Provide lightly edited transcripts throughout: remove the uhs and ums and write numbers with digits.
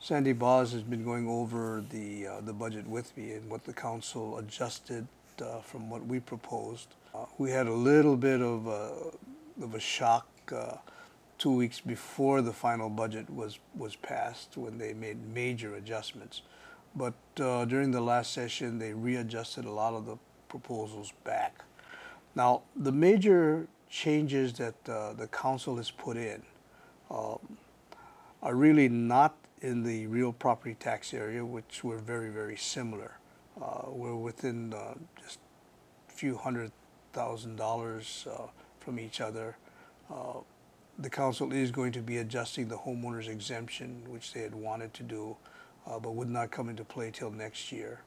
Sandy Boz has been going over the budget with me and what the council adjusted from what we proposed. We had a little bit of a shock 2 weeks before the final budget was passed when they made major adjustments. But during the last session, they readjusted a lot of the proposals back. Now, the major changes that the council has put in are really not in the real property tax area, which were very, very similar. We're within just a few $100,000 from each other. The council is going to be adjusting the homeowner's exemption, which they had wanted to do, but would not come into play till next year.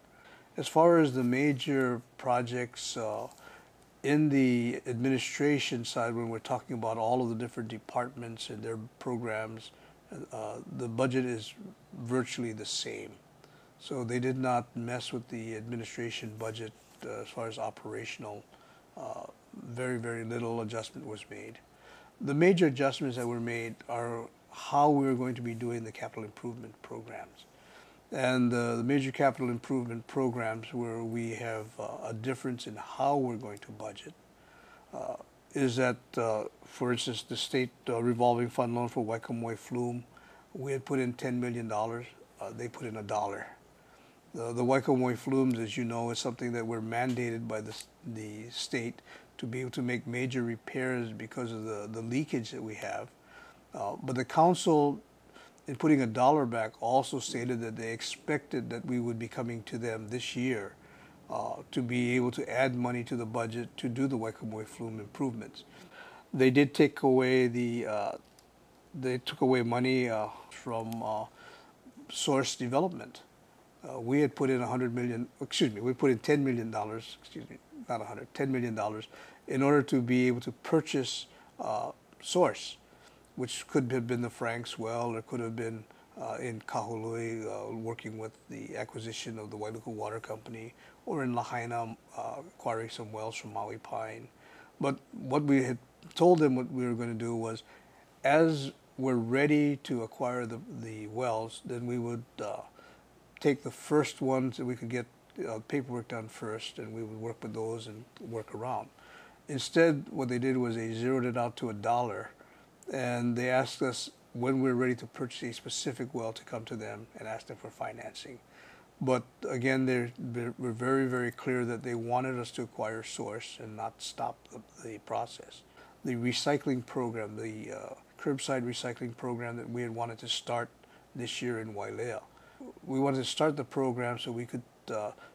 As far as the major projects in the administration side, when we're talking about all of the different departments and their programs, the budget is virtually the same. So they did not mess with the administration budget as far as operational. Very, very little adjustment was made. The major adjustments that were made are how we're going to be doing the capital improvement programs. And the major capital improvement programs where we have a difference in how we're going to budget is that, for instance, the state revolving fund loan for Waikamoi Flume, we had put in $10 million. They put in $1. The Waikamoi Flumes, as you know, is something that we're mandated by the state to be able to make major repairs because of the leakage that we have. But the council, in putting $1 back, also stated that they expected that we would be coming to them this year to be able to add money to the budget to do the Waikamoi Flume improvements. They did take away they took away money from source development. We had put in $100 million, we put in $10 million, not 100, $10 million in order to be able to purchase source, which could have been the Franks well, or could have been in Kahului working with the acquisition of the Wailuku Water Company, or in Lahaina acquiring some wells from Maui Pine. But what we had told them what we were going to do was, as we're ready to acquire the wells, then we would take the first ones that we could get paperwork done first, and we would work with those and work around. Instead, what they did was they zeroed it out to $1, and they asked us when we were ready to purchase a specific well to come to them and ask them for financing. But again, they were very, very clear that they wanted us to acquire source and not stop the process. The recycling program, the curbside recycling program that we had wanted to start this year in Wailea. We wanted to start the program so we could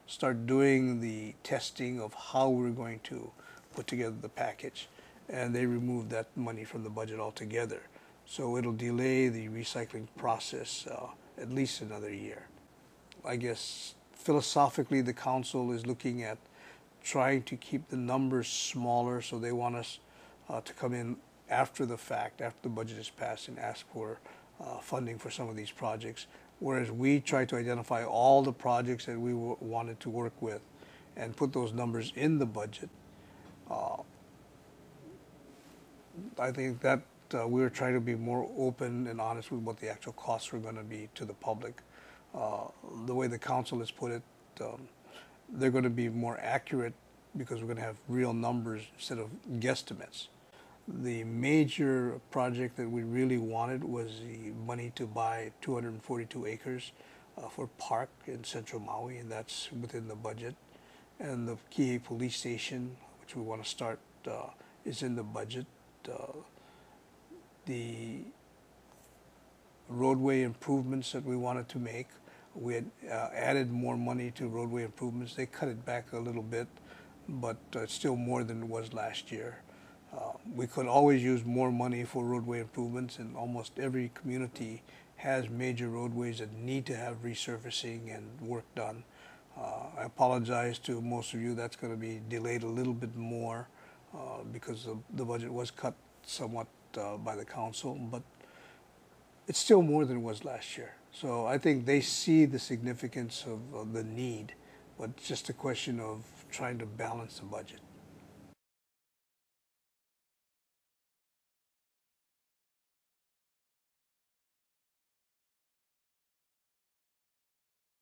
start doing the testing of how we're going to put together the package. And they removed that money from the budget altogether. So it'll delay the recycling process at least another year. I guess philosophically the council is looking at trying to keep the numbers smaller, so they want us to come in after the fact, after the budget is passed, and ask for funding for some of these projects, whereas we try to identify all the projects that we wanted to work with and put those numbers in the budget. I think that we were trying to be more open and honest with what the actual costs were going to be to the public. The way the council has put it, they're going to be more accurate because we're going to have real numbers instead of guesstimates. The major project that we really wanted was the money to buy 242 acres for park in central Maui, and that's within the budget. And the Kihei police station, which we want to start, is in the budget. The roadway improvements that we wanted to make, we had added more money to roadway improvements. They cut it back a little bit, but it's still more than it was last year. We could always use more money for roadway improvements, and almost every community has major roadways that need to have resurfacing and work done. I apologize to most of you, that's going to be delayed a little bit more because the budget was cut somewhat by the council, but it's still more than it was last year. So I think they see the significance of the need, but it's just a question of trying to balance the budget.